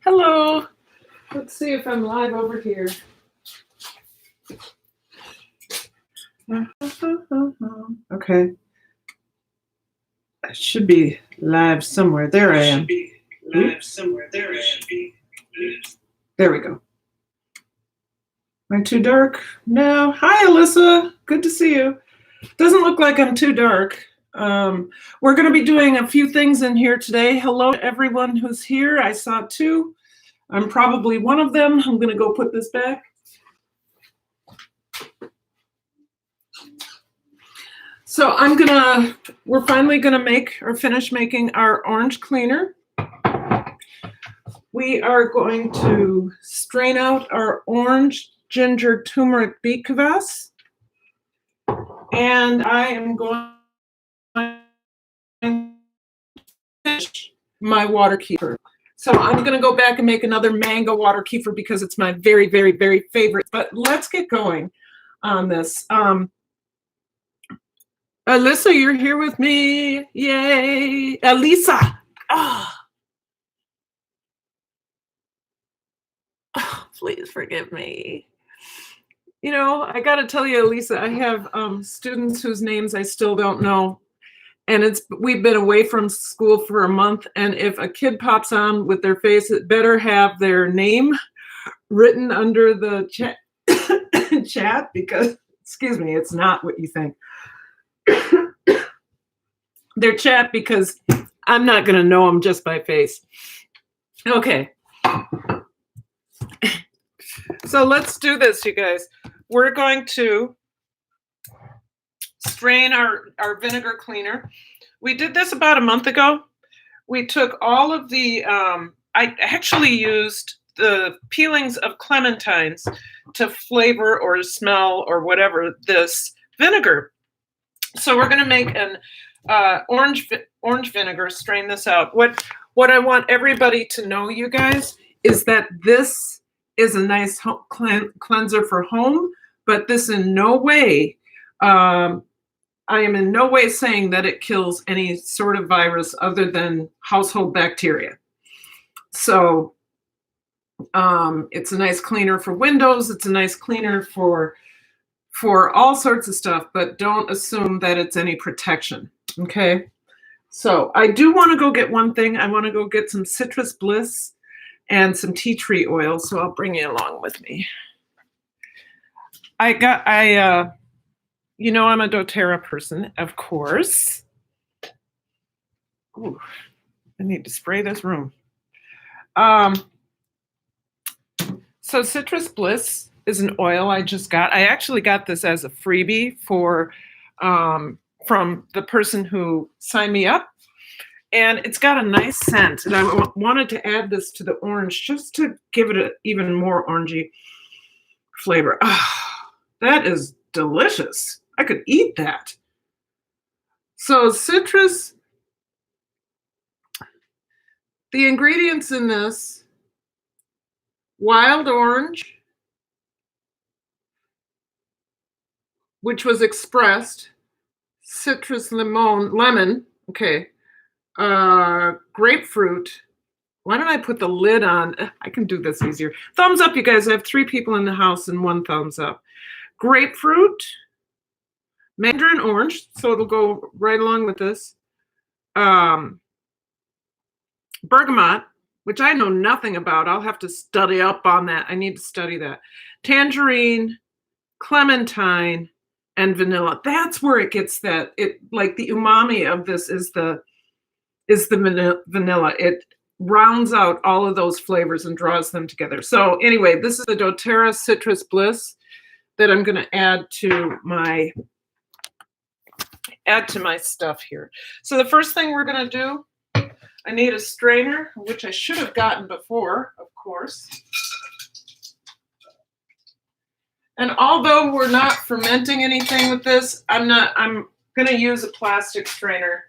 Hello. Let's see if I'm live over here. Okay. I should be live somewhere. There I am. There we go. Am I too dark? No. Hi, Alyssa. Good to see you. Doesn't look like I'm too dark. We're going to be doing a few things in here today. Hello to everyone who's here. I saw two. I'm probably one of them. I'm going to go put this back. So we're finally going to make or finish making our orange cleaner. We are going to strain out our orange ginger turmeric beet kvass. And I am going to finish my water kefir. So I'm going to go back and make another mango water kefir because it's my very, very, very favorite. But let's get going on this. Alyssa, you're here with me. Yay. Elisa. Oh, please forgive me. You know, I got to tell you, Elisa, I have students whose names I still don't know. And we've been away from school for a month. And if a kid pops on with their face, it better have their name written under the chat because, excuse me, it's not what you think. Their chat because I'm not going to know them just by face. Okay. So let's do this, you guys. We're going to strain our vinegar cleaner. We did this about a month ago. We took all of the, I actually used the peelings of clementines to flavor or smell or whatever this vinegar. So we're going to make an orange vinegar, strain this out. What I want everybody to know, you guys, is that this is a nice cleanser for home, but this in no way, I am in no way saying that it kills any sort of virus other than household bacteria. So it's a nice cleaner for windows. It's a nice cleaner for all sorts of stuff, but don't assume that it's any protection. Okay. So I do want to go get one thing. I want to go get some Citrus Bliss and some tea tree oil. So I'll bring you along with me. You know, I'm a doTERRA person, of course. Ooh, I need to spray this room. So Citrus Bliss is an oil I just got. I actually got this as a freebie from the person who signed me up. And it's got a nice scent. And I wanted to add this to the orange just to give it an even more orangey flavor. Oh, that is delicious. I could eat that. So citrus, the ingredients in this, wild orange, which was expressed, citrus lemon, okay, grapefruit. Why don't I put the lid on? I can do this easier. Thumbs up, you guys. I have 3 people in the house and 1 thumbs up. Grapefruit, mandarin orange, so it'll go right along with this. Bergamot, which I know nothing about. I'll have to study up on that. I need to study that. Tangerine, clementine, and vanilla. That's where it gets that. It like the umami of this is the vanilla. It rounds out all of those flavors and draws them together. So anyway, this is the doTERRA Citrus Bliss that I'm going to add to my stuff here. So the first thing we're going to do, I need a strainer, which I should have gotten before, of course. And although we're not fermenting anything with this, I'm going to use a plastic strainer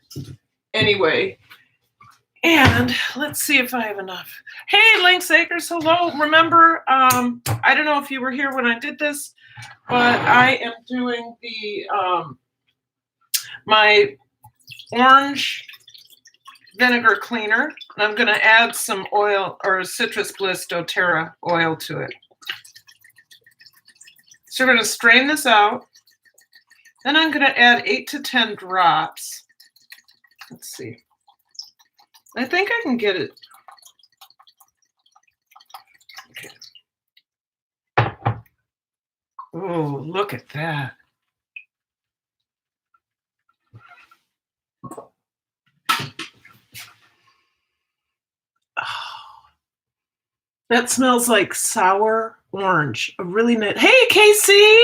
anyway. And let's see if I have enough. Hey, Lynx Acres, hello. Remember, I don't know if you were here when I did this, but I am doing the my orange vinegar cleaner, And I'm going to add some oil or Citrus Bliss doTERRA oil to it. So we're going to strain this out. Then I'm going to add 8 to 10 drops. Let's see. I think I can get it. Okay. Oh, look at that. That smells like sour orange. A really nice. Hey, Casey,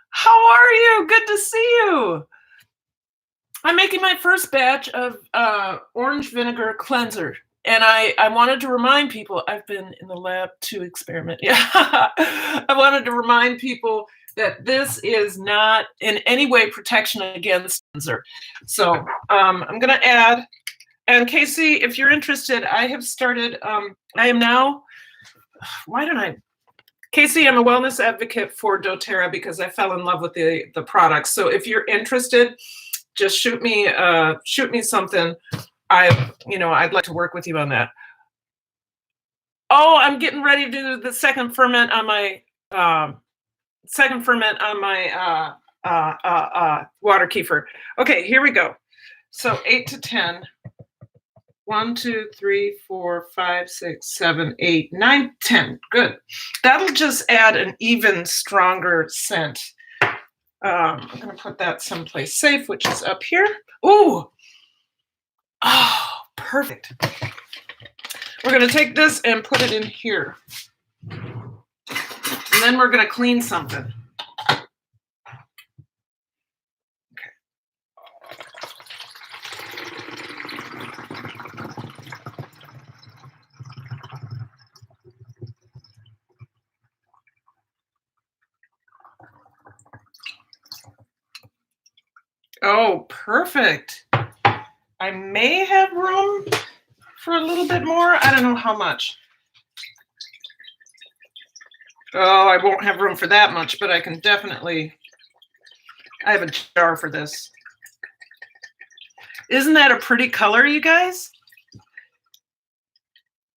how are you? Good to see you. I'm making my first batch of orange vinegar cleanser, and I wanted to remind people. I've been in the lab to experiment. Yeah, I wanted to remind people that this is not in any way protection against cleanser. So I'm going to add. And Casey, if you're interested, I have started. I am now. Why don't I? Casey, I'm a wellness advocate for doTERRA because I fell in love with the products. So if you're interested, just shoot me something. I'd like to work with you on that. Oh, I'm getting ready to do the second ferment on my water kefir. Okay, here we go. So 8 to 10. 1, 2, 3, 4, 5, 6, 7, 8, 9, 10. Good. That'll just add an even stronger scent. I'm going to put that someplace safe, which is up here. Ooh. Oh, perfect. We're going to take this and put it in here. And then we're going to clean something. Oh, perfect. I may have room for a little bit more. I don't know how much. Oh, I won't have room for that much, but I can definitely, I have a jar for this. Isn't that a pretty color, you guys?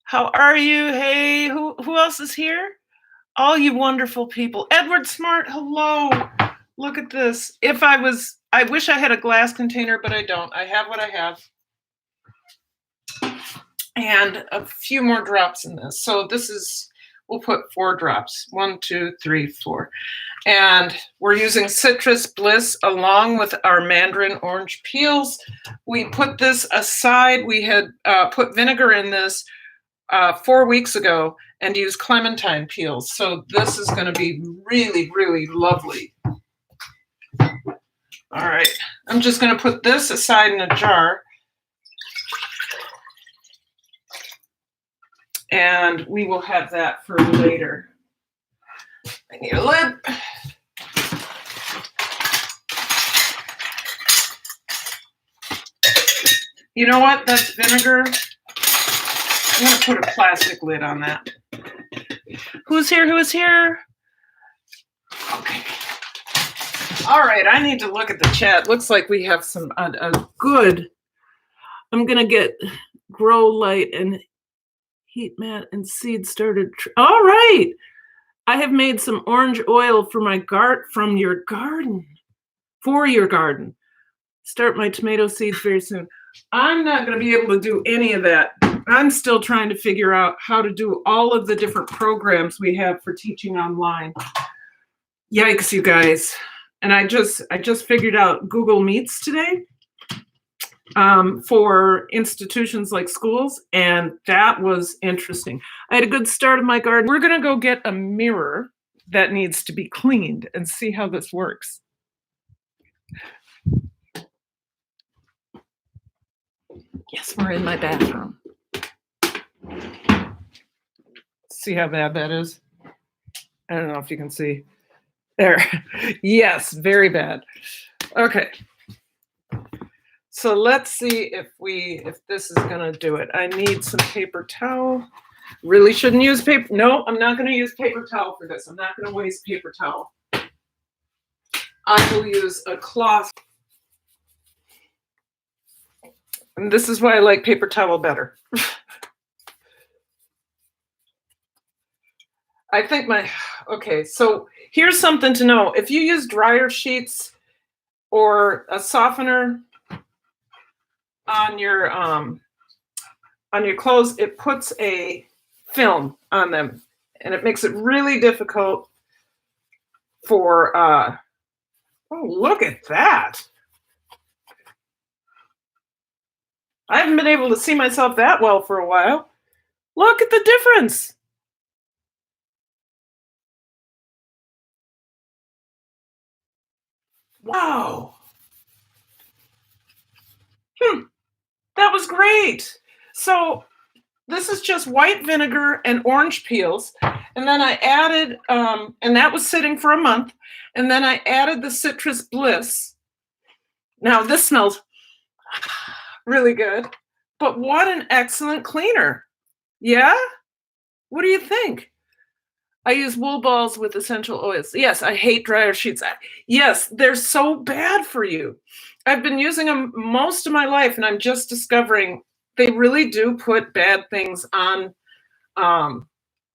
How are you? Hey, who else is here? All you wonderful people. Edward Smart, hello. Look at this. I wish I had a glass container, but I don't. I have what I have. And a few more drops in this. So this is, we'll put 4 drops. 1, 2, 3, 4. And we're using Citrus Bliss along with our mandarin orange peels. We put this aside. We had put vinegar in this 4 weeks ago and used clementine peels. So this is going to be really, really lovely. All right, I'm just going to put this aside in a jar. And we will have that for later. I need a lid. You know what? That's vinegar. I'm going to put a plastic lid on that. Who's here? Who is here? Okay. All right, I need to look at the chat. Looks like we have some a good. I'm going to get Grow Light and Heat Mat and Seed Started. All right. I have made some orange oil for my from your garden. For your garden. Start my tomato seeds very soon. I'm not going to be able to do any of that. I'm still trying to figure out how to do all of the different programs we have for teaching online. Yikes, you guys. And I just figured out Google Meets today for institutions like schools, and that was interesting. I had a good start of my garden. We're going to go get a mirror that needs to be cleaned and see how this works. Yes, we're in my bathroom. See how bad that is? I don't know if you can see. There. Yes, very bad. Okay. So let's see if this is going to do it. I need some paper towel. Really shouldn't use paper. No, I'm not going to use paper towel for this. I'm not going to waste paper towel. I will use a cloth. And this is why I like paper towel better. I think okay, so here's something to know. If you use dryer sheets or a softener on your clothes, it puts a film on them and it makes it really difficult for oh, look at that. I haven't been able to see myself that well for a while. Look at the difference. Wow. That was great. So this is just white vinegar and orange peels. And then I added, and that was sitting for a month. And then I added the Citrus Bliss. Now this smells really good, but what an excellent cleaner. Yeah? What do you think? I use wool balls with essential oils. Yes, I hate dryer sheets. Yes, they're so bad for you. I've been using them most of my life, and I'm just discovering they really do put bad things on.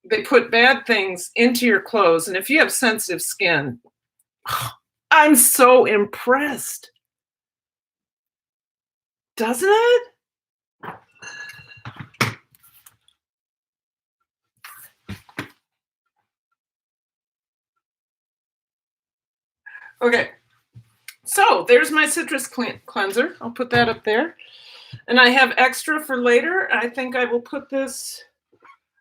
They put bad things into your clothes, and if you have sensitive skin, I'm so impressed. Doesn't it? Okay, so there's my citrus cleanser. I'll put that up there. And I have extra for later. I think I will put this,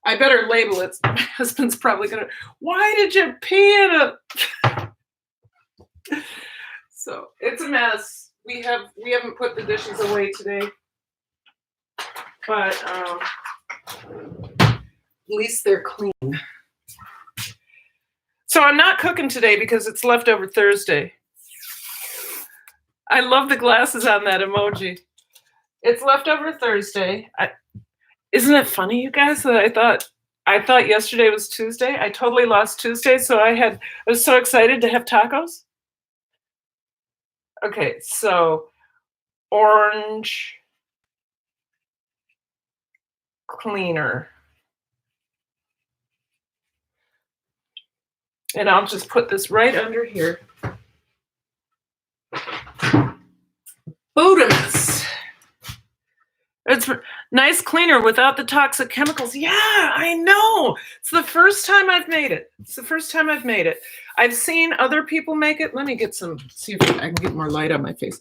I better label it. My husband's probably gonna, why did you pee in it? So it's a mess. We haven't put the dishes away today. But at least they're clean. So I'm not cooking today because it's leftover Thursday. I love the glasses on that emoji. It's leftover Thursday. Isn't it funny, you guys, that I thought yesterday was Tuesday? I totally lost Tuesday, so I was so excited to have tacos. Okay, so orange cleaner. And I'll just put this right under here. Budamus. It's a nice cleaner without the toxic chemicals. Yeah, I know. It's the first time I've made it. I've seen other people make it. Let me see if I can get more light on my face.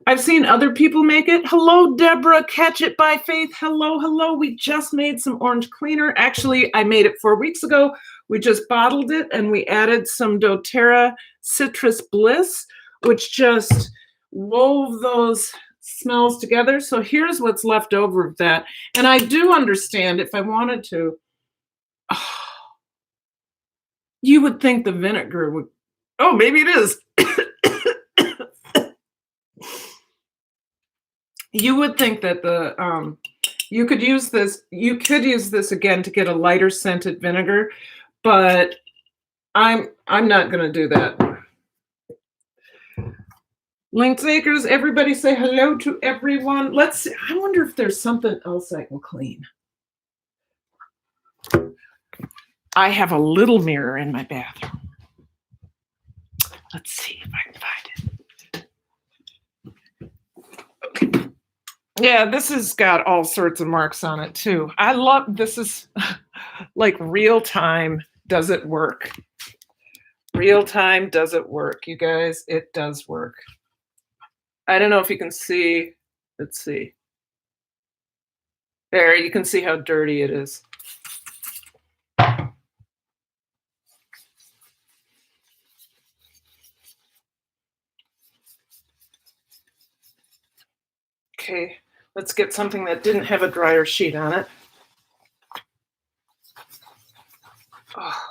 I've seen other people make it. Hello, Deborah, Catch It by Faith. Hello. We just made some orange cleaner. Actually, I made it 4 weeks ago. We just bottled it and we added some doTERRA Citrus Bliss, which just wove those smells together. So here's what's left over of that. And I do understand if I wanted to, you would think the vinegar would, oh, maybe it is. You would think that you could use this again to get a lighter scented vinegar, but I'm not going to do that. Lynx Acres, everybody say hello to everyone. Let's see. I wonder if there's something else I can clean. I have a little mirror in my bathroom. Let's see if I can find it. Okay. Yeah, this has got all sorts of marks on it too. I love, this is like real time. Does it work? Real time, does it work? You guys, it does work. I don't know if you can see. Let's see. There, you can see how dirty it is. Okay, let's get something that didn't have a dryer sheet on it. Oh.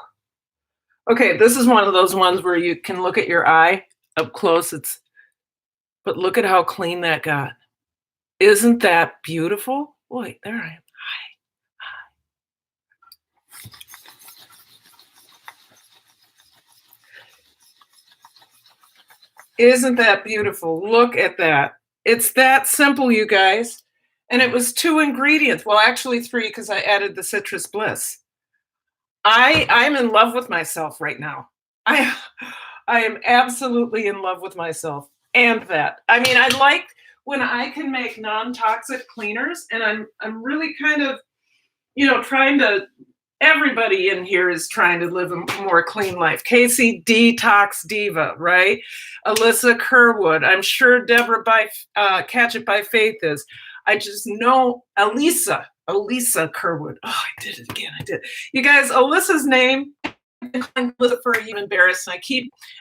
Okay, this is one of those ones where you can look at your eye up close. But look at how clean that got. Isn't that beautiful? Wait, there I am. Hi. Isn't that beautiful? Look at that. It's that simple, you guys. And it was 2 ingredients. Well, actually 3 because I added the Citrus Bliss. I'm in love with myself right now. I I am absolutely in love with myself and that. I mean, I like when I can make non-toxic cleaners, and I'm really kind of, trying to everybody in here is trying to live a more clean life. Casey Detox Diva, right? Alyssa Kerwood. I'm sure Deborah by Catch It by Faith is. I just know Elisa Kerwood. Oh, I did it again. I did. You guys, Alyssa's name, for you embarrassed. And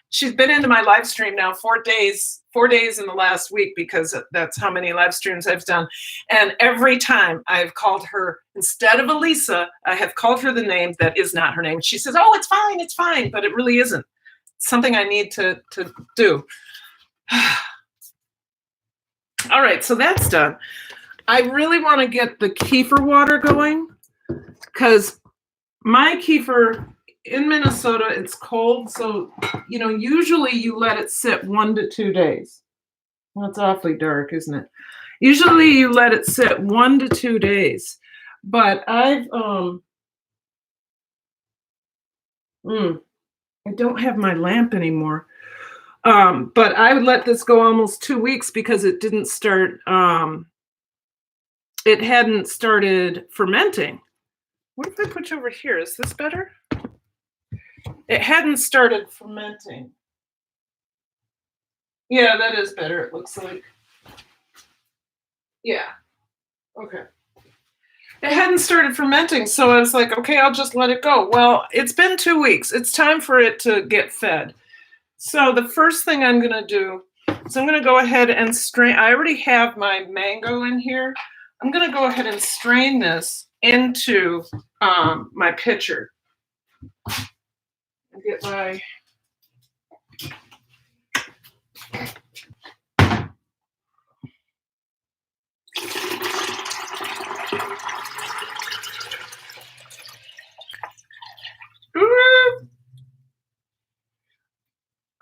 she's been into my live stream now 4 days in the last week, because that's how many live streams I've done. And every time I've called her, instead of Elisa, I have called her the name that is not her name. She says, oh, it's fine, but it really isn't. It's something I need to do. All right, so that's done. I really want to get the kefir water going, because my kefir in Minnesota, it's cold. So, usually you let it sit 1 to 2 days. Well, it's awfully dark, isn't it? Usually you let it sit 1 to 2 days. But I don't have my lamp anymore. But I would let this go almost 2 weeks because it didn't start, it hadn't started fermenting. What if I put you over here? Is this better? It hadn't started fermenting. Yeah, that is better, it looks like. Yeah. Okay. It hadn't started fermenting, so I was like, okay, I'll just let it go. Well, it's been 2 weeks. It's time for it to get fed. So the first thing I'm going to do is I'm going to go ahead and strain. I already have my mango in here. I'm going to go ahead and strain this into my pitcher. Get my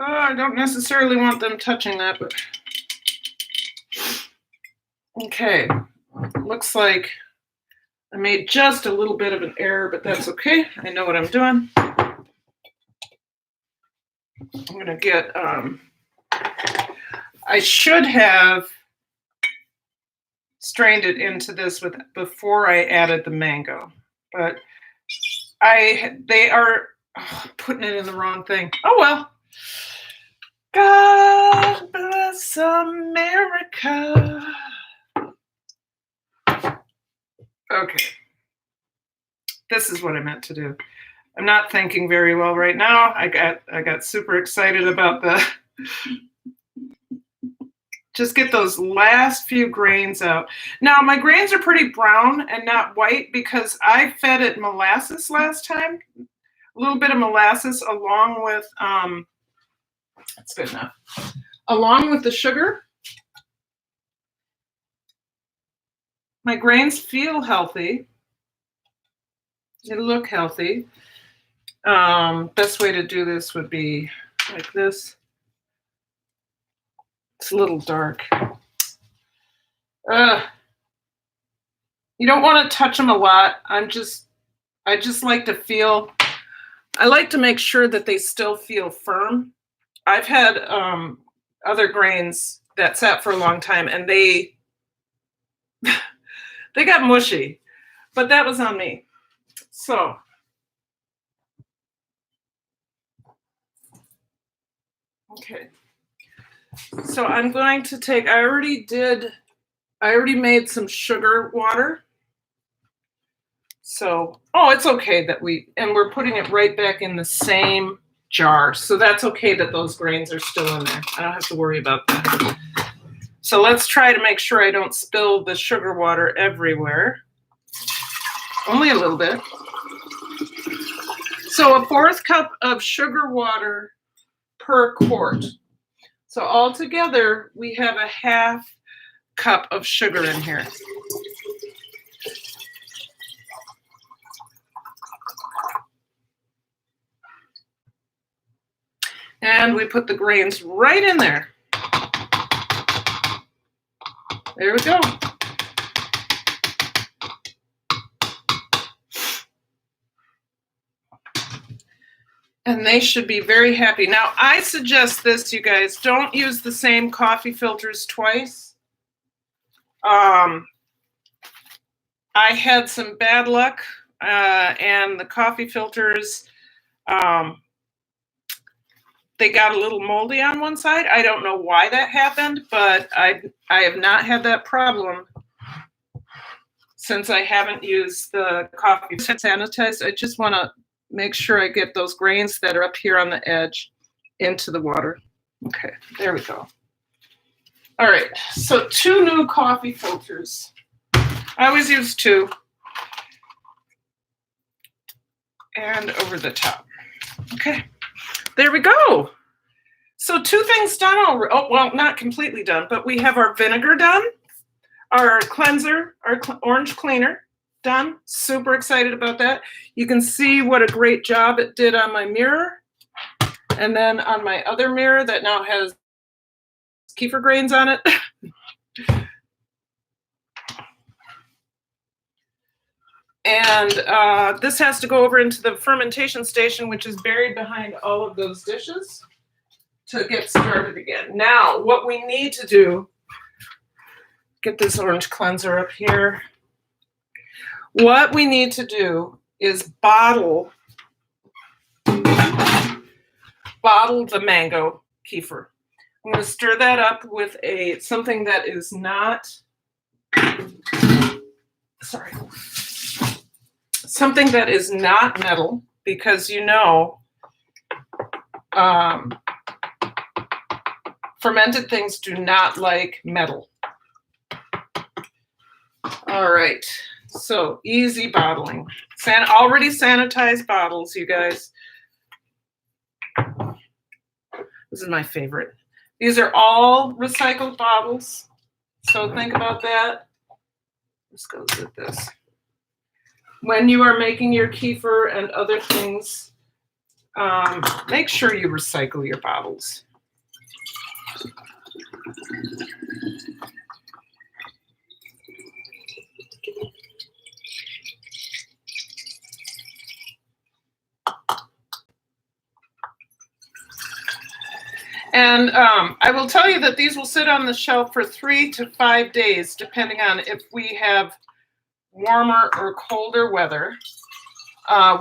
I don't necessarily want them touching that, but okay. Looks like I made just a little bit of an error, but that's okay. I know what I'm doing. I'm gonna get, I should have strained it into this before I added the mango, but they are putting it in the wrong thing. Oh well. God bless America. Okay. This is what I meant to do. I'm not thinking very well right now. I got super excited about the just get those last few grains out. Now my grains are pretty brown and not white because I fed it molasses last time. A little bit of molasses along with that's good enough. Along with the sugar. My grains feel healthy. They look healthy. Best way to do this would be like this. It's a little dark. You don't want to touch them a lot. I just like to feel, I like to make sure that they still feel firm. I've had other grains that sat for a long time and they got mushy, but that was on me. So okay. So I'm going to take, I already made some sugar water. So, oh, it's okay that we're putting it right back in the same jar. So that's okay that those grains are still in there. I don't have to worry about that. So let's try to make sure I don't spill the sugar water everywhere. Only a little bit. So a 1/4 cup of sugar water per quart. So altogether, we have a 1/2 cup of sugar in here. And we put the grains right in there. There we go. And they should be very happy. Now, I suggest this, you guys. Don't use the same coffee filters twice. I had some bad luck, and the coffee filters, they got a little moldy on one side. I don't know why that happened, but I have not had that problem since I haven't used the coffee sanitized. I just want to make sure I get those grains that are up here on the edge into the water. Okay, there we go. All right, so 2 new coffee filters. I always use 2. And over the top. Okay, there we go. So 2 things done already. Oh, well, not completely done, but we have our vinegar done, our cleanser, our orange cleaner done. Super excited about that. You can see what a great job it did on my mirror. And then on my other mirror that now has kefir grains on it. And this has to go over into the fermentation station, which is buried behind all of those dishes to get started again. Now, what we need to do, get this orange cleanser up here. What we need to do is bottle the mango kefir. I'm going to stir that up with something that is not, something that is not metal, because fermented things do not like metal. All right, so easy bottling. Already sanitized bottles, you guys. This is my favorite. These are all recycled bottles, so think about that. This goes with this. When you are making your kefir and other things, make sure you recycle your bottles. And I will tell you that these will sit on the shelf for 3 to 5 days, depending on if we have warmer or colder weather.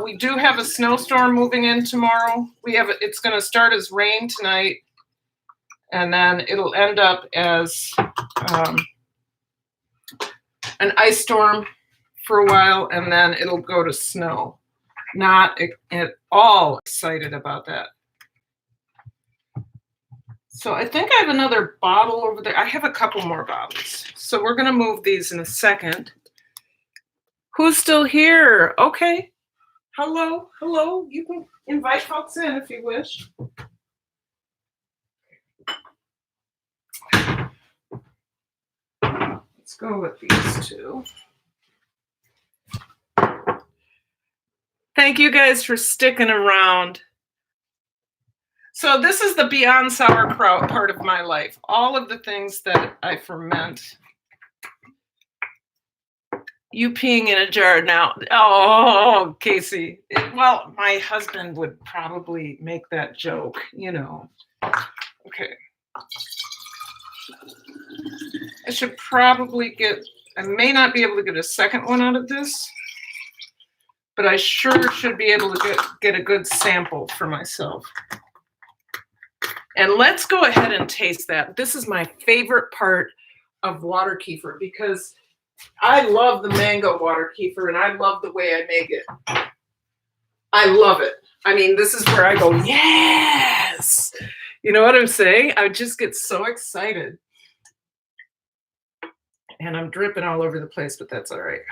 We do have a snowstorm moving in tomorrow. It's going to start as rain tonight, and then it'll end up as an ice storm for a while, and then it'll go to snow. Not at all excited about that. So I think I have another bottle over there. I have a couple more bottles. So we're going to move these in a second. Who's still here? Okay. Hello. Hello. You can invite folks in if you wish. Let's go with these 2. Thank you guys for sticking around. So this is the beyond sauerkraut part of my life. All of the things that I ferment. You peeing in a jar now. Oh, Casey. Well, my husband would probably make that joke, Okay. I should probably I may not be able to get a second one out of this, but I sure should be able to get a good sample for myself. And let's go ahead and taste that. This is my favorite part of water kefir, because I love the mango water kefir, and I love the way I make it. I love it. I mean, this is where I go, yes! You know what I'm saying? I just get so excited. And I'm dripping all over the place, but that's all right.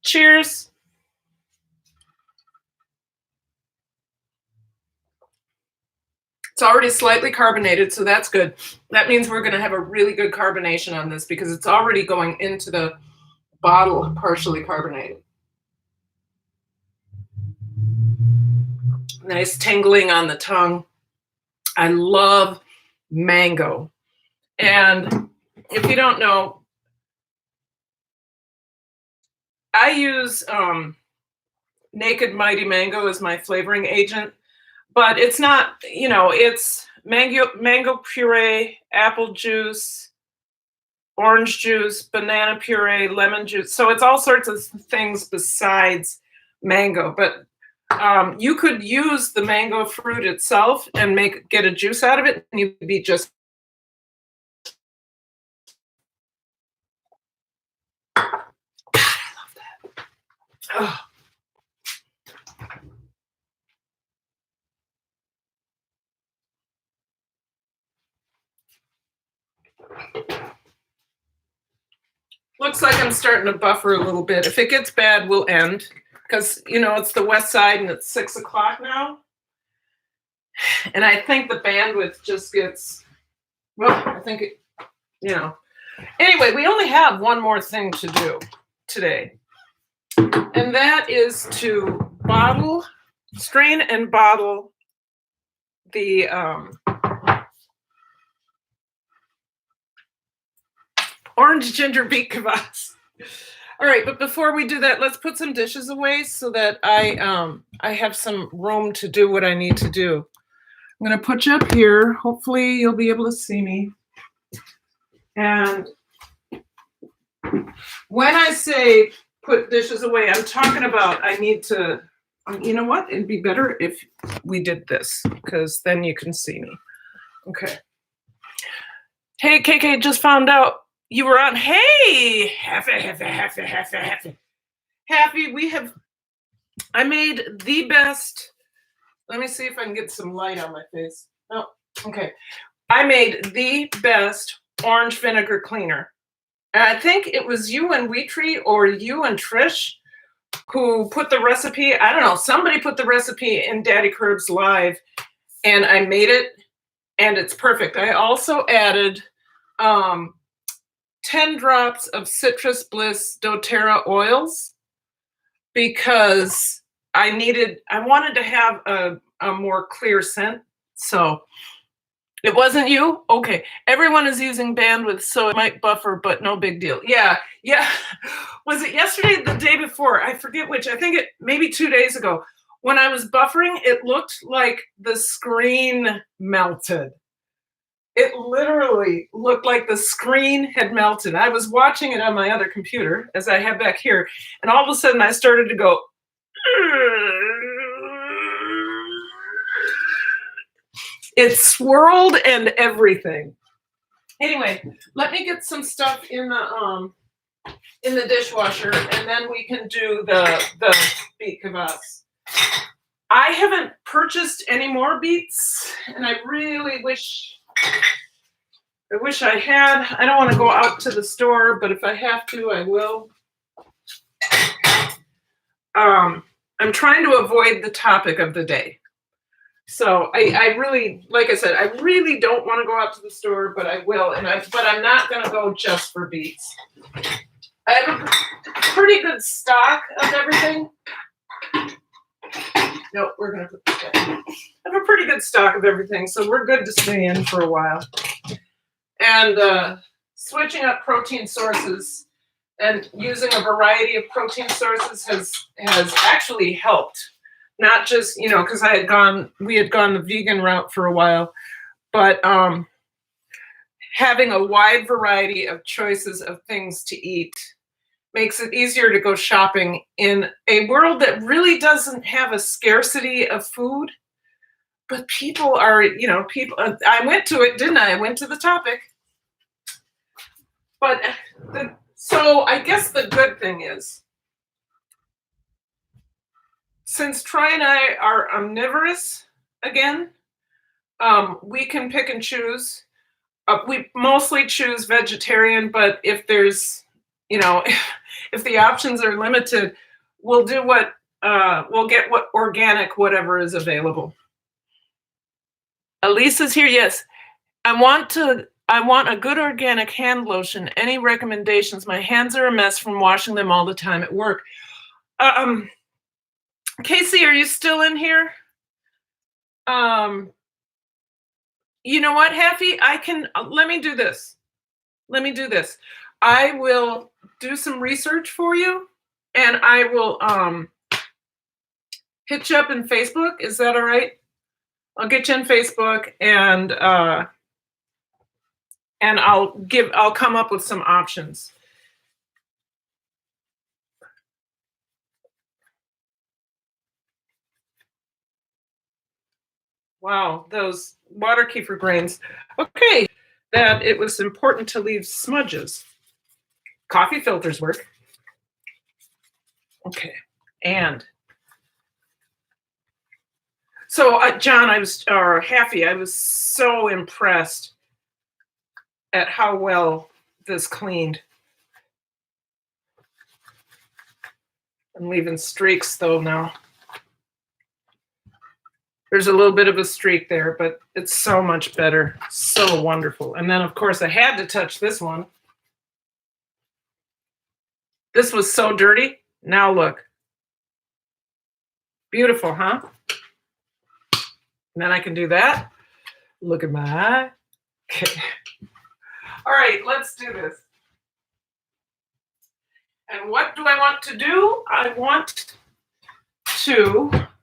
Cheers. It's already slightly carbonated, so that's good. That means we're going to have a really good carbonation on this, because it's already going into the bottle partially carbonated. Nice tingling on the tongue. I love mango. And if you don't know, I use Naked Mighty Mango is my flavoring agent, but it's not, it's mango puree, apple juice, orange juice, banana puree, lemon juice. So it's all sorts of things besides mango. But you could use the mango fruit itself and get a juice out of it, and you'd be just. God, I love that. Oh. Looks like I'm starting to buffer a little bit. If it gets bad, we'll end. Because, it's the west side and it's 6 o'clock now. And I think the bandwidth just gets, I think Anyway, we only have one more thing to do today. And that is to strain and bottle the orange ginger beet kvass. All right, but before we do that, let's put some dishes away so that I have some room to do what I need to do. I'm going to put you up here. Hopefully you'll be able to see me. And when I say put dishes away, I'm talking about I need to, you know what? It'd be better if we did this because then you can see me. Okay. Hey, KK, just found out you were on. Hey, Happy, I made the best. Let me see if I can get some light on my face. Oh, okay. I made the best orange vinegar cleaner. And I think it was you and Wheatree or you and Trish who put the recipe. I don't know. Somebody put the recipe in Daddy Curbs Live, and I made it, and it's perfect. I also added 10 drops of Citrus Bliss doTERRA oils because I wanted to have a more clear scent. So it wasn't you? Okay. Everyone is using bandwidth, so it might buffer, but no big deal. Yeah. Was it yesterday, the day before? I forget which. I think maybe 2 days ago. When I was buffering, it looked like the screen melted. It literally looked like the screen had melted. I was watching it on my other computer, as I have back here, and all of a sudden I started to go, it swirled and everything. Anyway, let me get some stuff in the dishwasher, and then we can do the beet kvass. I haven't purchased any more beets, and I really wish I had. I don't want to go out to the store, but if I have to, I will. I'm trying to avoid the topic of the day. So I really, like I said, I really don't want to go out to the store, but I will. But I'm not going to go just for beets. I have a pretty good stock of everything. No, we're going to put this down. I have a pretty good stock of everything, so we're good to stay in for a while. And switching up protein sources and using a variety of protein sources has actually helped. Not just, because we had gone the vegan route for a while, but having a wide variety of choices of things to eat makes it easier to go shopping in a world that really doesn't have a scarcity of food. But people are, I went to it, didn't I? I went to the topic. But so I guess the good thing is, since Troy and I are omnivorous again, we can pick and choose. We mostly choose vegetarian, but if there's, if the options are limited, we'll do we'll get what organic, whatever is available. Elisa's here. Yes. I want a good organic hand lotion. Any recommendations? My hands are a mess from washing them all the time at work. Casey, are you still in here? You know what, Happy? Let me do this. I will do some research for you, and I will hit you up in Facebook. Is that all right? I'll get you in Facebook and I'll come up with some options. Wow, those water kefir grains. Okay, that it was important to leave smudges. Coffee filters work. Okay, and so John, Happy, I was so impressed at how well this cleaned. I'm leaving streaks though now. There's a little bit of a streak there, but it's so much better. So wonderful. And then, of course, I had to touch this one. This was so dirty. Now look. Beautiful, huh? And then I can do that. Look at my eye. Okay. All right, let's do this. And what do I want to do?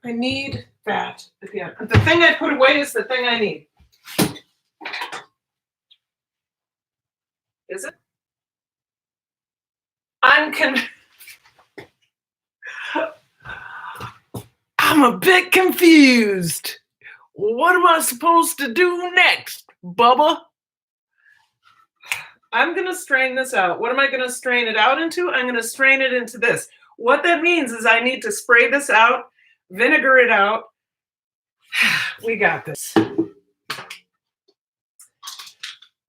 I need that again. The thing I put away is the thing I need. Is it? I'm a bit confused. What am I supposed to do next, Bubba? I'm going to strain this out. What am I going to strain it out into? I'm going to strain it into this. What that means is I need to spray this out, vinegar it out. We got this.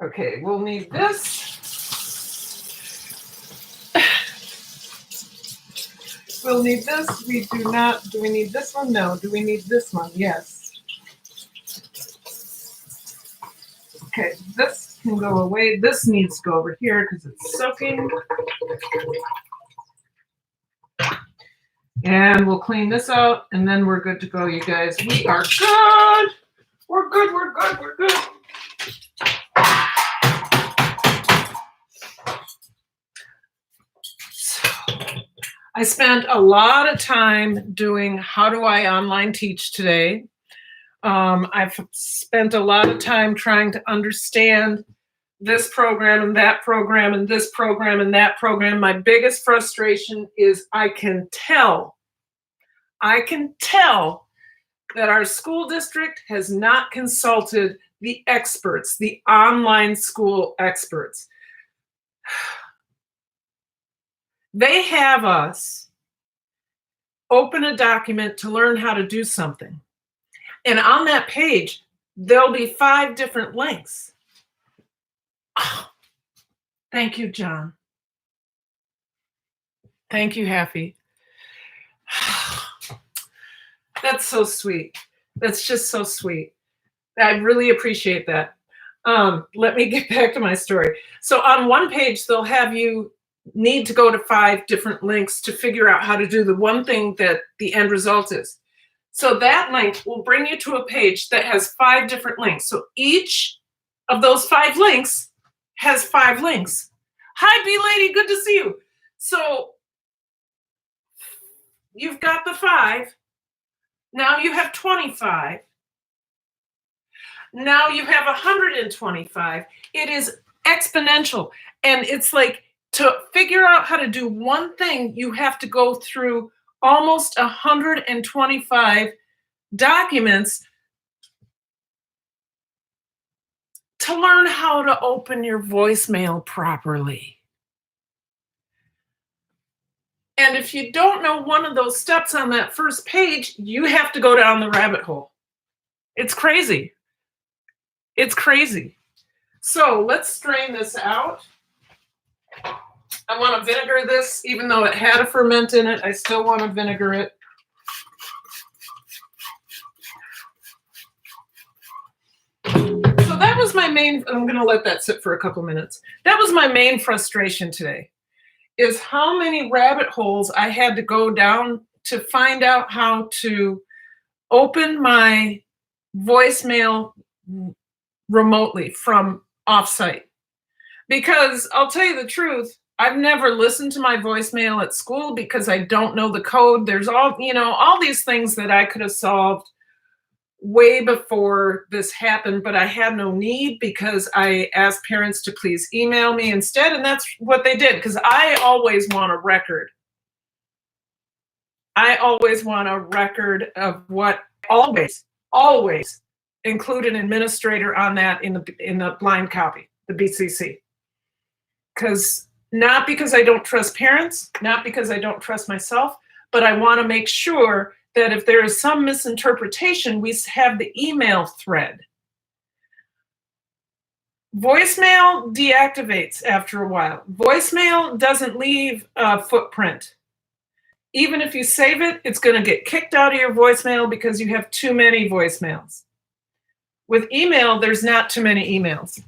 Okay, we'll need this. We'll need this. We do not. Do we need this one? No. Do we need this one? Yes. Okay, this can go away. This needs to go over here because it's soaking. And we'll clean this out, and then we're good to go, you guys. We are good. We're good. We're good. We're good. So, I spent a lot of time doing How Do I Online Teach today. I've spent a lot of time trying to understand this program and that program and this program and that program. My biggest frustration is I can tell that our school district has not consulted the experts, the online school experts. They have us open a document to learn how to do something. And on that page, there'll be 5 different links. Oh, thank you, John. Thank you, Happy. That's so sweet. That's just so sweet. I really appreciate that. Let me get back to my story. So on one page, they'll have you need to go to 5 different links to figure out how to do the one thing that the end result is. So that link will bring you to a page that has 5 different links. So each of those 5 links has 5 links. Hi, B-Lady, good to see you. So you've got the 5. Now you have 25. Now you have 125. It is exponential. And it's like to figure out how to do one thing, you have to go through almost 125 documents to learn how to open your voicemail properly. And if you don't know one of those steps on that first page, you have to go down the rabbit hole. It's crazy. It's crazy. So let's strain this out. I want to vinegar this, even though it had a ferment in it, I still want to vinegar it. So that was my main, I'm going to let that sit for a couple minutes. That was my main frustration today, is how many rabbit holes I had to go down to find out how to open my voicemail remotely from offsite. Because I'll tell you the truth, I've never listened to my voicemail at school because I don't know the code. There's all these things that I could have solved way before this happened, but I had no need because I asked parents to please email me instead, and that's what they did, because I always want a record. I always want a record of what always include an administrator on that in the blind copy, the BCC. Not because I don't trust parents, not because I don't trust myself, but I want to make sure that if there is some misinterpretation, we have the email thread. Voicemail deactivates after a while. Voicemail doesn't leave a footprint. Even if you save it, it's going to get kicked out of your voicemail because you have too many voicemails. With email, there's not too many emails.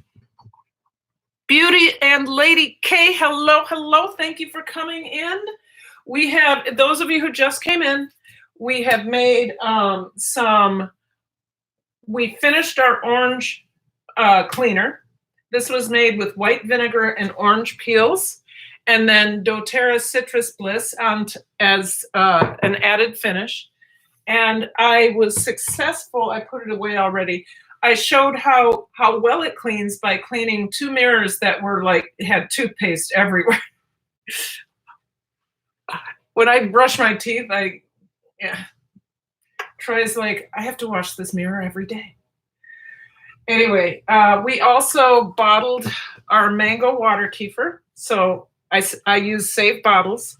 Beauty and Lady K, hello. Thank you for coming in. We have, those of you who just came in, we have made we finished our orange cleaner. This was made with white vinegar and orange peels, and then doTERRA Citrus Bliss as an added finish. And I was successful. I put it away already. I showed how well it cleans by cleaning 2 mirrors that were had toothpaste everywhere. When I brush my teeth, Troy's like, I have to wash this mirror every day. Anyway, we also bottled our mango water kefir. So I used safe bottles,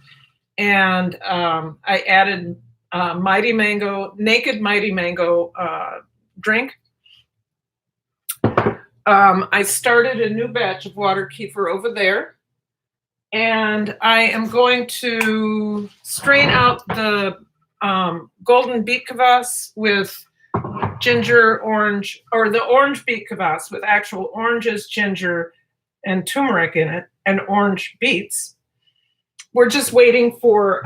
and I added Naked Mighty Mango drink. I started a new batch of water kefir over there, and I am going to strain out the golden beet kvass with ginger, orange, or the orange beet kvass with actual oranges, ginger, and turmeric in it, and orange beets. We're just waiting for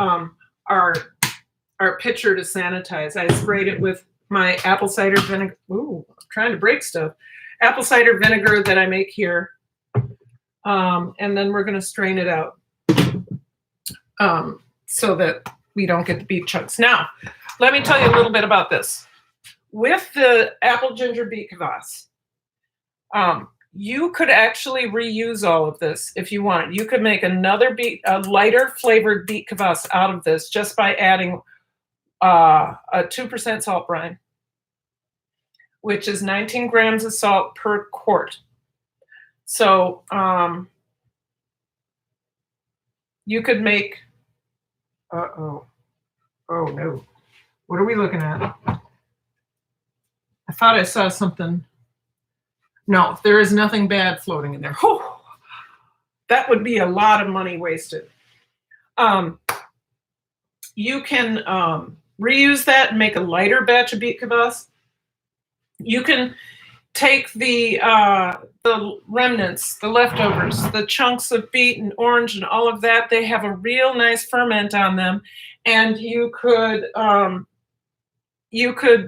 our pitcher to sanitize. I sprayed it with my apple cider vinegar. Ooh, I'm trying to break stuff. Apple cider vinegar that I make here. And then we're going to strain it out so that we don't get the beet chunks. Now, let me tell you a little bit about this. With the apple ginger beet kvass, you could actually reuse all of this if you want. You could make a lighter flavored beet kvass out of this just by adding a 2% salt brine, which is 19 grams of salt per quart. So you could make, oh no, what are we looking at? I thought I saw something. No, there is nothing bad floating in there. Whew, that would be a lot of money wasted. You can reuse that and make a lighter batch of beet kvass. You can take the remnants, the leftovers, the chunks of beet and orange and all of that. They have a real nice ferment on them, and you could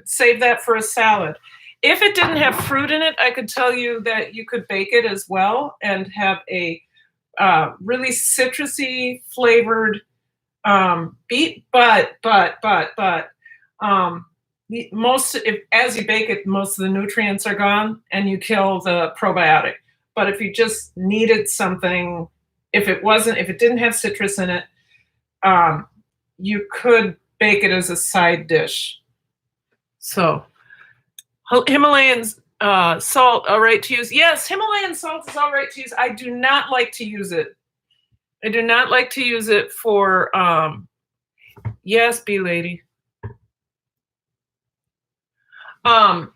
save that for a salad. If it didn't have fruit in it, I could tell you that you could bake it as well and have a really citrusy flavored beet. But as you bake it, most of the nutrients are gone and you kill the probiotic. But if you just needed something, if it didn't have citrus in it, you could bake it as a side dish. So Himalayan salt, all right to use. Yes, Himalayan salt is all right to use. I do not like to use it. I do not like to use it for, yes, bee lady. I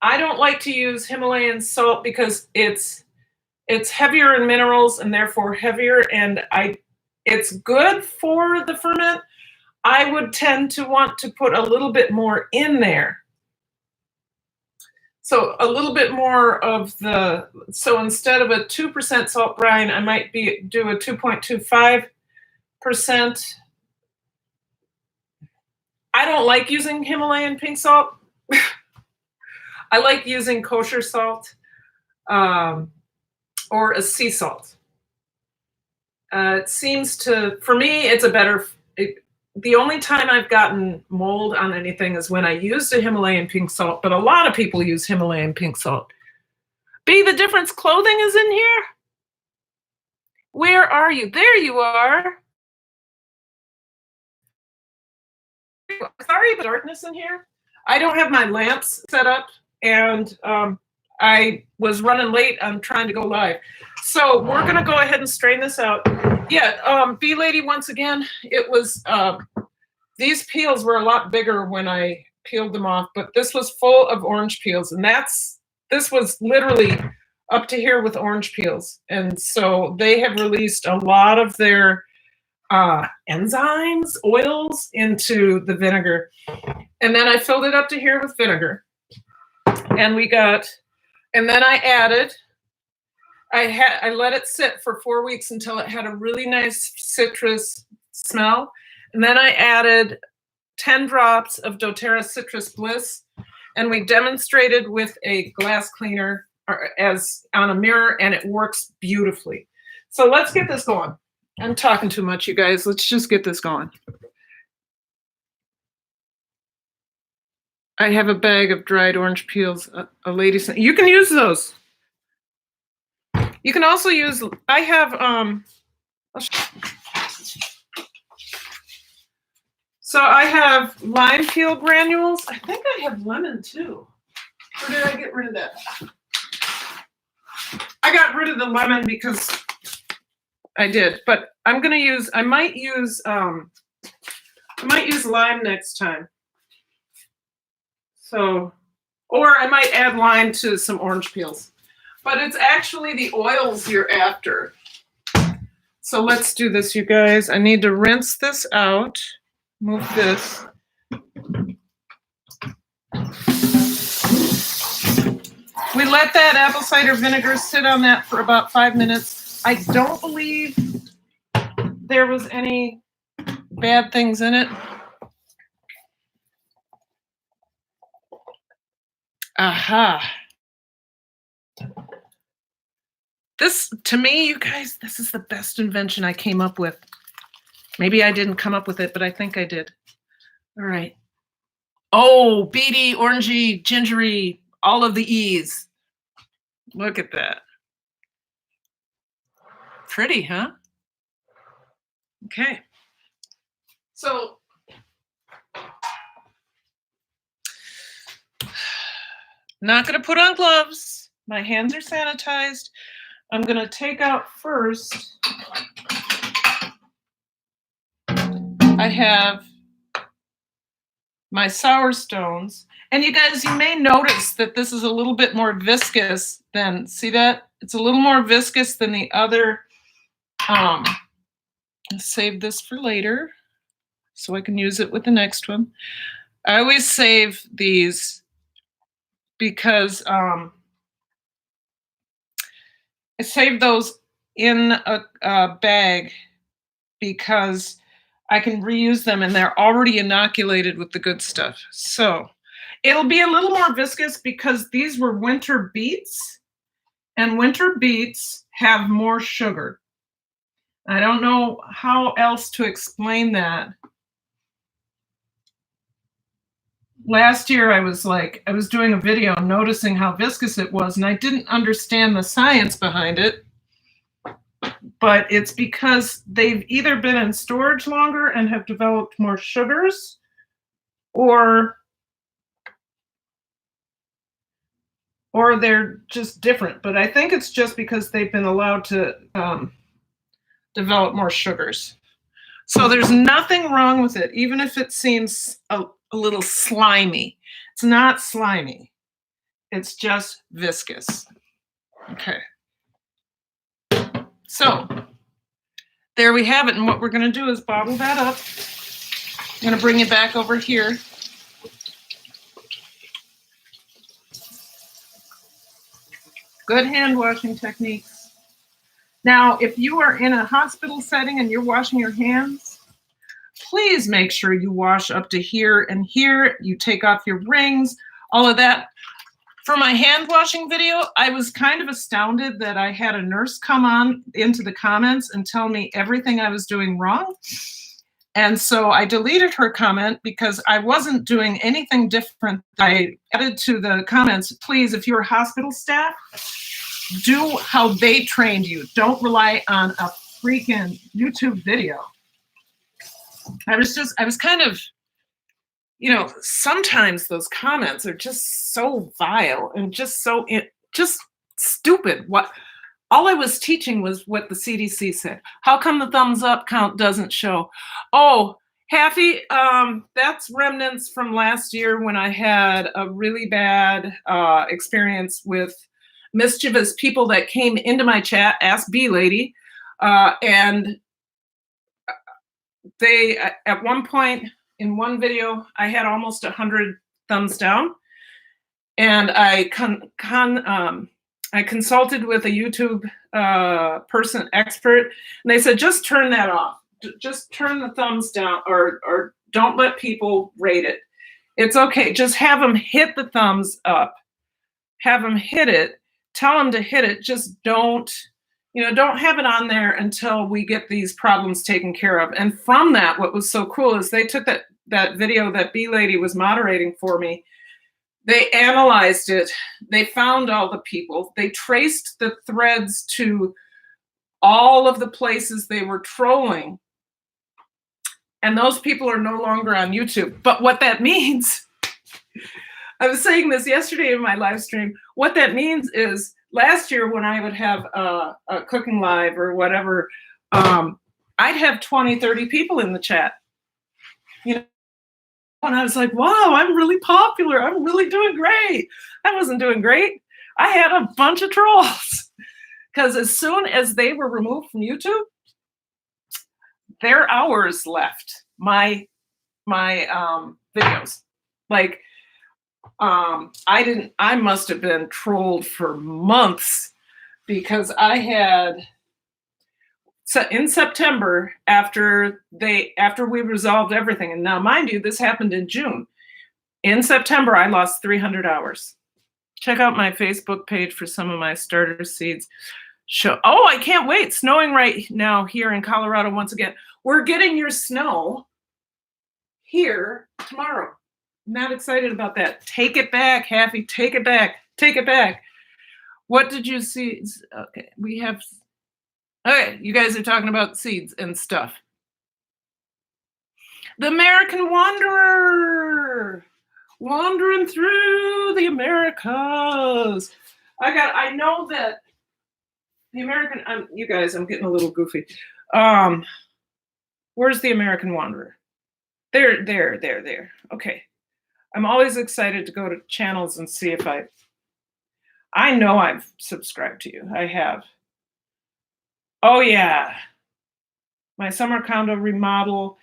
don't like to use Himalayan salt because it's heavier in minerals and therefore heavier, and it's good for the ferment. I would tend to want to put a little bit more in there. So a little bit more of so instead of a 2% salt brine, I might do a 2.25%. I don't like using Himalayan pink salt. I like using kosher salt or a sea salt. It seems to, for me, it's a better, the only time I've gotten mold on anything is when I used a Himalayan pink salt, but a lot of people use Himalayan pink salt. B, the difference clothing is in here. Where are you? There you are. Sorry, the darkness in here. I don't have my lamps set up, and I was running late on trying to go live. So we're gonna go ahead and strain this out. Yeah, Bee Lady, once again, it was, these peels were a lot bigger when I peeled them off, but this was full of orange peels, and this was literally up to here with orange peels. And so they have released a lot of their enzymes, oils into the vinegar. And then I filled it up to here with vinegar. And and then I added, I let it sit for 4 weeks until it had a really nice citrus smell. And then I added 10 drops of doTERRA Citrus Bliss. And we demonstrated with a glass cleaner as on a mirror, and it works beautifully. So let's get this going. I'm talking too much, you guys. Let's just get this going. I have a bag of dried orange peels. A lady said, you can use those. You can also use, I have, so I have lime peel granules. I think I have lemon too. Or did I get rid of that? I got rid of the lemon because I did, but I'm gonna use, I might use lime next time. So, or I might add lime to some orange peels. But it's actually the oils you're after. So let's do this, you guys. I need to rinse this out. Move this. We let that apple cider vinegar sit on that for about 5 minutes. I don't believe there was any bad things in it. Aha. This, to me, you guys, this is the best invention I came up with. Maybe I didn't come up with it, but I think I did. All right. Oh, beety, orangey, gingery, all of the E's. Look at that. Pretty, huh? Okay. So, not going to put on gloves. My hands are sanitized. I'm going to take out first. I have my sour stones. And you guys, you may notice that this is a little bit more viscous than, see that? It's a little more viscous than the other. I'll save this for later so I can use it with the next one. I always save these because I save those in a bag because I can reuse them and they're already inoculated with the good stuff. So it'll be a little more viscous because these were winter beets, and winter beets have more sugar. I don't know how else to explain that. Last year I was doing a video noticing how viscous it was, and I didn't understand the science behind it. But it's because they've either been in storage longer and have developed more sugars, or they're just different. But I think it's just because they've been allowed to develop more sugars. So there's nothing wrong with it, even if it seems a little slimy. It's not slimy. It's just viscous. Okay. So there we have it. And what we're going to do is bottle that up. I'm going to bring it back over here. Good hand washing techniques. Now, if you are in a hospital setting and you're washing your hands, please make sure you wash up to here and here. You take off your rings, all of that. For my hand washing video, I was kind of astounded that I had a nurse come on into the comments and tell me everything I was doing wrong. And so I deleted her comment because I wasn't doing anything different. I added to the comments, please, if you're hospital staff, do how they trained you. Don't rely on a freaking YouTube video. I was kind of, you know, sometimes those comments are just so vile and just so, just stupid. What all I was teaching was what the CDC said. How come the thumbs up count doesn't show? Oh, Haffy, that's remnants from last year when I had a really bad experience with mischievous people that came into my chat, Ask B Lady, and they, at one point in one video, I had almost 100 thumbs down, and I consulted with a YouTube person, expert, and they said, just turn that off. Just turn the thumbs down, or don't let people rate it. It's okay. Just have them hit the thumbs up. Have them hit it. Tell them to hit it. Just don't, don't have it on there until we get these problems taken care of. And from that, what was so cool is they took that video that B Lady was moderating for me. They analyzed it. They found all the people. They traced the threads to all of the places they were trolling. And those people are no longer on YouTube. But what that means, I was saying this yesterday in my live stream, what that means is last year when I would have a cooking live or whatever, I'd have 20, 30 people in the chat. And I was like, wow, I'm really popular. I'm really doing great. I wasn't doing great. I had a bunch of trolls. Because as soon as they were removed from YouTube, their hours left my videos. Like, I must have been trolled for months because I had, so in September, after we resolved everything, and now mind you, this happened in June. In September, I lost 300 hours. Check out my Facebook page for some of my starter seeds. Oh, I can't wait. Snowing right now here in Colorado once again. We're getting your snow here tomorrow. I'm not excited about that. Take it back, Happy. Take it back. Take it back. What did you see? Okay, we have. Okay, you guys are talking about seeds and stuff. The American Wanderer, wandering through the Americas. I know that the American. You guys, I'm getting a little goofy. Where's the American Wanderer? There. Okay. I'm always excited to go to channels and see if I know I've subscribed to you. I have. Oh yeah. My summer condo remodel.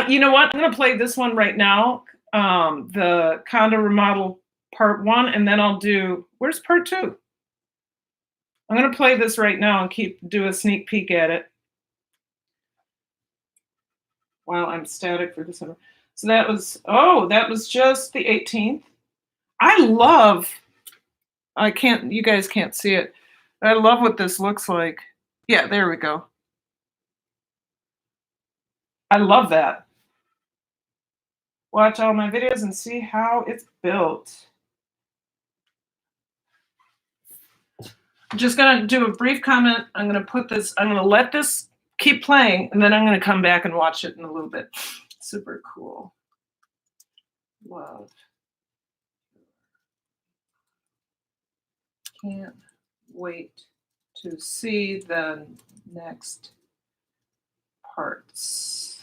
You know what? I'm going to play this one right now. The condo remodel part 1, and then I'll do, where's part 2? I'm going to play this right now and do a sneak peek at it while I'm static for the summer. So that was just the 18th. You guys can't see it. I love what this looks like. Yeah, there we go. I love that. Watch all my videos and see how it's built. I'm just gonna do a brief comment. I'm gonna let this keep playing, and then I'm gonna come back and watch it in a little bit. Super cool. Love. Can't wait to see the next parts.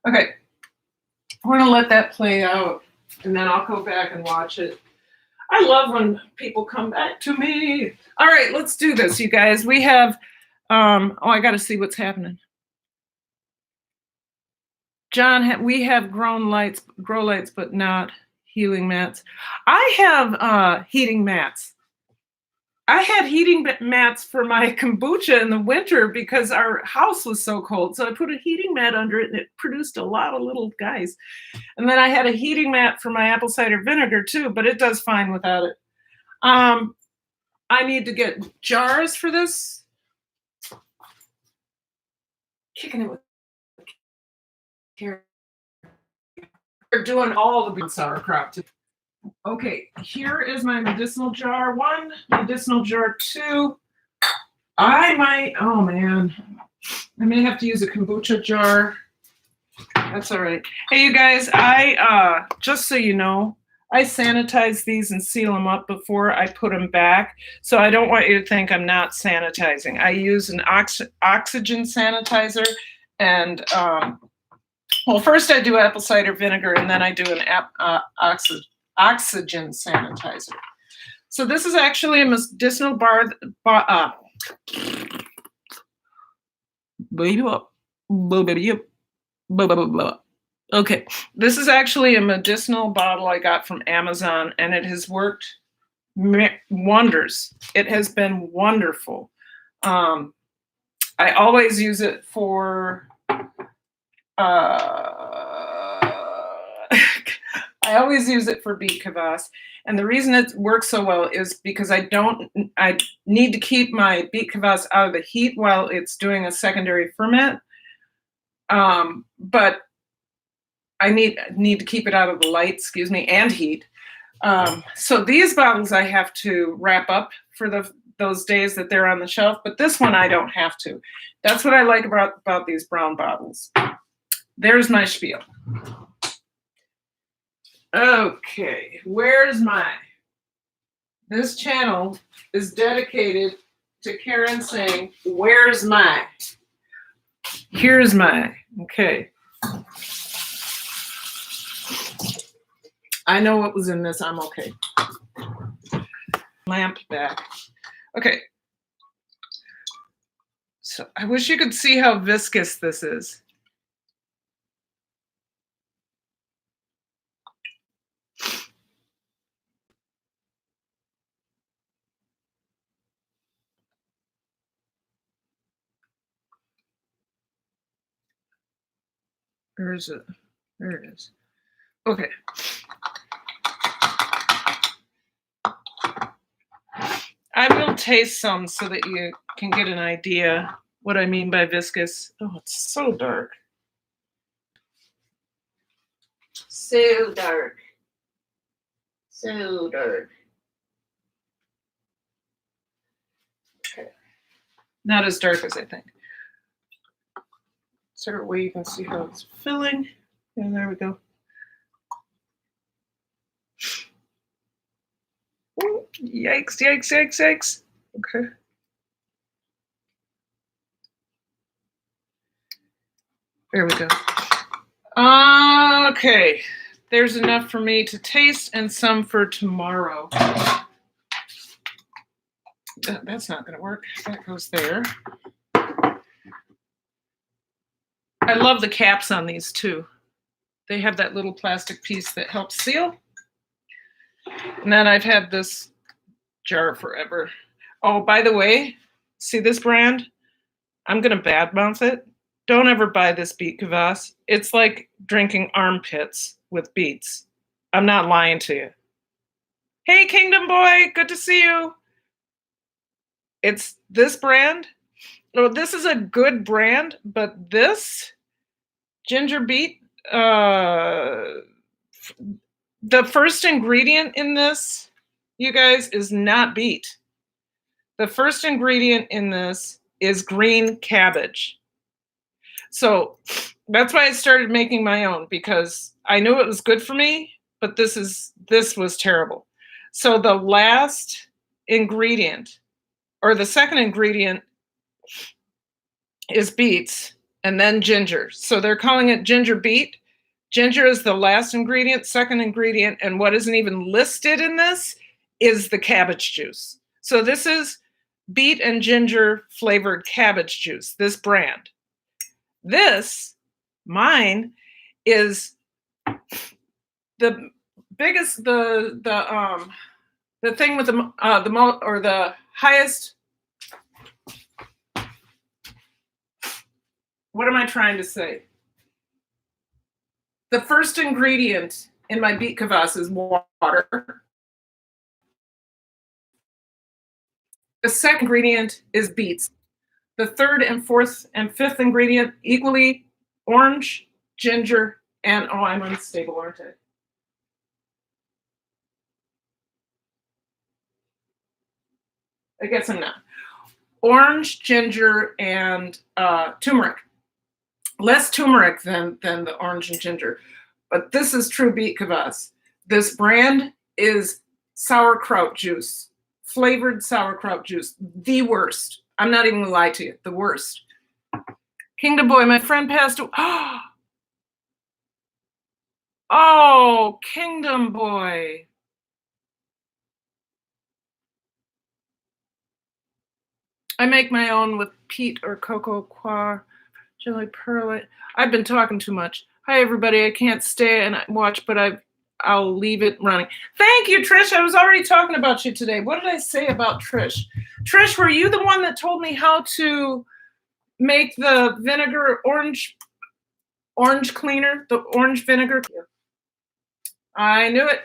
Okay, we're gonna let that play out, and then I'll go back and watch it. I love when people come back to me. All right, let's do this, you guys. We have, I gotta see what's happening. John, we have grow lights, but not healing mats. I have heating mats. I had heating mats for my kombucha in the winter because our house was so cold. So I put a heating mat under it and it produced a lot of little guys. And then I had a heating mat for my apple cider vinegar too, but it does fine without it. I need to get jars for this. Kicking it with here. We're doing all the sauerkraut. Okay, here is my medicinal jar 1, medicinal jar 2. I might, oh man, I may have to use a kombucha jar. That's all right. Hey, you guys, I, just so you know, I sanitize these and seal them up before I put them back. So I don't want you to think I'm not sanitizing. I use an oxygen sanitizer and, well, first I do apple cider vinegar and then I do an oxygen sanitizer. So this is actually a medicinal Okay, this is actually a medicinal bottle I got from Amazon, and it has worked wonders. It has been wonderful. I always use it for I always use it for beet kvass. And the reason it works so well is because I need to keep my beet kvass out of the heat while it's doing a secondary ferment. But I need to keep it out of the light, and heat. So these bottles I have to wrap up for those days that they're on the shelf, but this one I don't have to. That's what I like about these brown bottles. There's my spiel. Okay, this channel is dedicated to Karen saying, where's my? Here's my, okay. I know what was in this, I'm okay. Lamp back. Okay. So I wish you could see how viscous this is. Where is it? There it is. Okay. I will taste some so that you can get an idea what I mean by viscous. Oh, it's so dark. So dark. So dark. Okay. Not as dark as I think. Certain way you can see how it's filling. And there we go. Ooh, yikes, yikes, yikes, yikes. Okay. There we go. Okay. There's enough for me to taste and some for tomorrow. That's not going to work. That goes there. I love the caps on these too. They have that little plastic piece that helps seal. And then I've had this jar forever. Oh, by the way, see this brand? I'm going to badmouth it. Don't ever buy this beet kvass. It's like drinking armpits with beets. I'm not lying to you. Hey, Kingdom Boy, good to see you. It's this brand. Oh, this is a good brand, but this ginger beet, the first ingredient in this, you guys, is not beet. The first ingredient in this is green cabbage. So that's why I started making my own, because I knew it was good for me, but this was terrible. So the last ingredient, or the second ingredient, is beets and then ginger. So they're calling it ginger beet. Ginger is the last ingredient, second ingredient, and what isn't even listed in this is the cabbage juice. So this is beet and ginger flavored cabbage juice, this brand. This, mine, is the biggest, the thing with the highest, what am I trying to say? The first ingredient in my beet kvass is water. The second ingredient is beets. The third and fourth and fifth ingredient equally orange, ginger, and oh, I'm unstable, aren't I? I guess I'm not. Orange, ginger, and turmeric. Less turmeric than the orange and ginger. But this is true beet kvass. This brand is sauerkraut juice, flavored sauerkraut juice. The worst. I'm not even gonna lie to you. The worst. Kingdom Boy, my friend passed away. Oh, Kingdom Boy. I make my own with peat or cocoa coir, jelly perlite. I've been talking too much. Hi, everybody. I can't stay and watch, but I'll leave it running. Thank you, Trish. I was already talking about you today. What did I say about Trish? Trish, were you the one that told me how to make the vinegar orange cleaner, the orange vinegar? I knew it.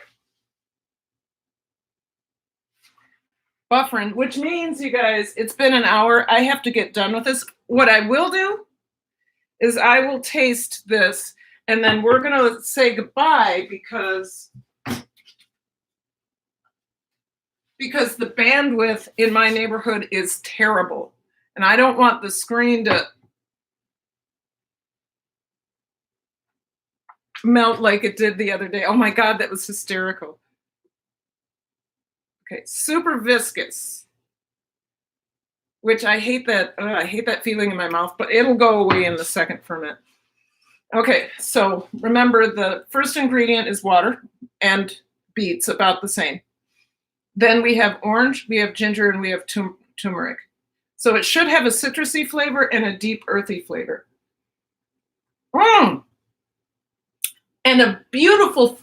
Buffering, which means, you guys, it's been an hour. I have to get done with this. What I will do is I will taste this, and then we're going to say goodbye because the bandwidth in my neighborhood is terrible. And I don't want the screen to melt like it did the other day. Oh my God, that was hysterical. Okay, super viscous, which I hate that. I hate that feeling in my mouth, but it'll go away in the second ferment. Okay, so remember the first ingredient is water and beets, about the same. Then we have orange, we have ginger, and we have turmeric. So it should have a citrusy flavor and a deep earthy flavor. And a beautiful,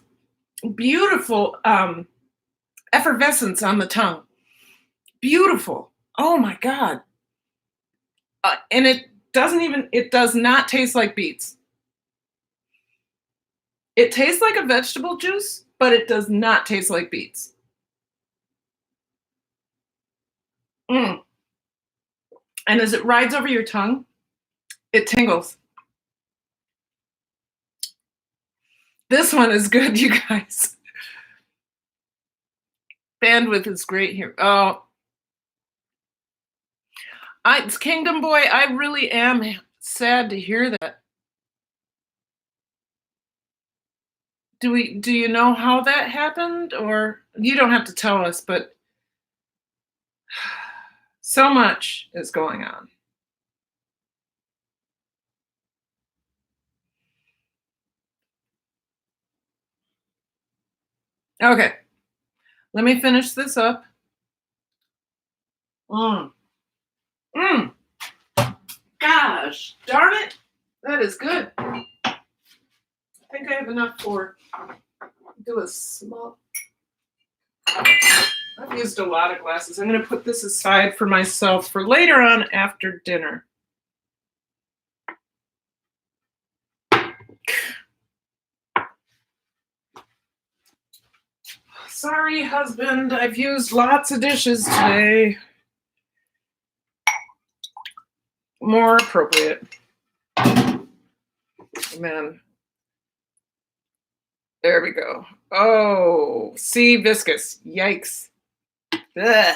beautiful effervescence on the tongue. Beautiful. Oh my God. And it does not taste like beets. It tastes like a vegetable juice, but it does not taste like beets. And as it rides over your tongue, it tingles. This one is good, you guys. Bandwidth is great here. Oh, it's Kingdom Boy. I really am sad to hear that. Do you know how that happened? Or you don't have to tell us, but so much is going on. Okay, let me finish this up. Gosh, darn it. That is good. I think I have enough for do a small. I've used a lot of glasses. I'm going to put this aside for myself for later on after dinner. Sorry, husband. I've used lots of dishes today. More appropriate. Man. There we go. Oh, see, viscous. Yikes. Ugh.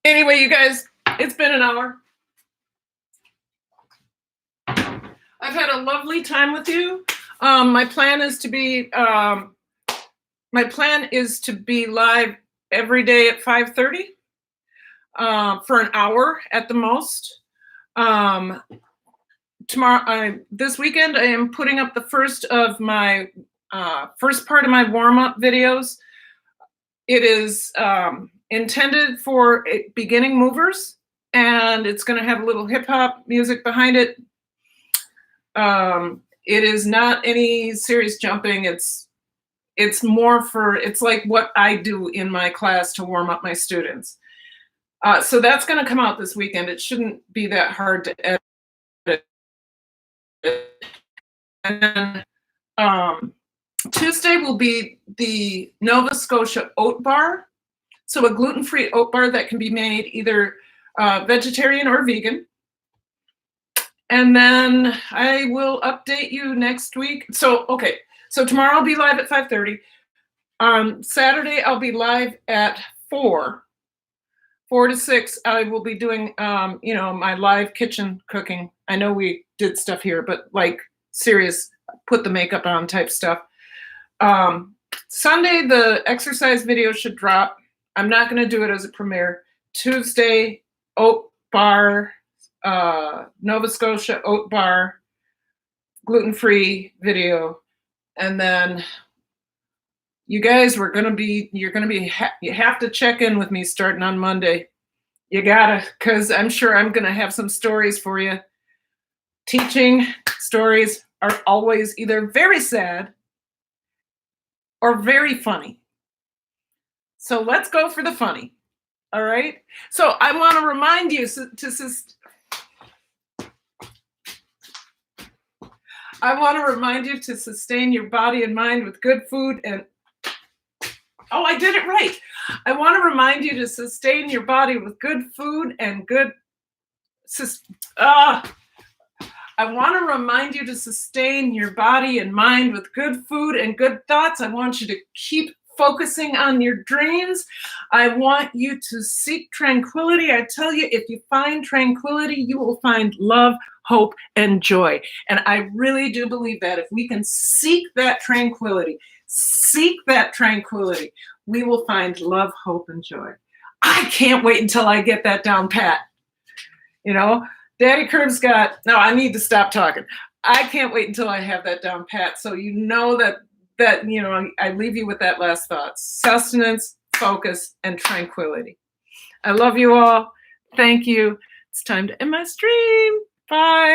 Anyway, you guys, it's been an hour. I've had a lovely time with you. My plan is to be live every day at 5:30 for an hour at the most. This weekend, I am putting up the first of my first part of my warm-up videos. It is intended for beginning movers, and it's going to have a little hip-hop music behind it. It is not any serious jumping. It's It's more for, it's like what I do in my class to warm up my students. So that's going to come out this weekend. It shouldn't be that hard to edit. And Tuesday will be the Nova Scotia Oat Bar. So a gluten-free oat bar that can be made either vegetarian or vegan. And then I will update you next week. So, okay. So tomorrow I'll be live at 5:30. Saturday I'll be live at 4 to 6. I will be doing, my live kitchen cooking. I know we did stuff here, but like serious, put the makeup on type stuff. Sunday, the exercise video should drop. I'm not going to do it as a premiere. Tuesday, oat bar, Nova Scotia oat bar, gluten-free video. And then you guys, you have to check in with me starting on Monday. You gotta, because I'm sure I'm going to have some stories for you. Teaching stories are always either very sad or very funny. So let's go for the funny. All right. So I want to remind you to sustain your body and mind with good food and, oh, I did it right. I want to remind you to sustain your body with good food and I want to remind you to sustain your body and mind with good food and good thoughts. I want you to keep focusing on your dreams. I want you to seek tranquility. I tell you, if you find tranquility, you will find love, hope, and joy. And I really do believe that if we can seek that tranquility, we will find love, hope, and joy. I can't wait until I get that down pat. Daddy Curb's I need to stop talking. I can't wait until I have that down pat. So I leave you with that last thought: sustenance, focus, and tranquility. I love you all. Thank you. It's time to end my stream. Bye.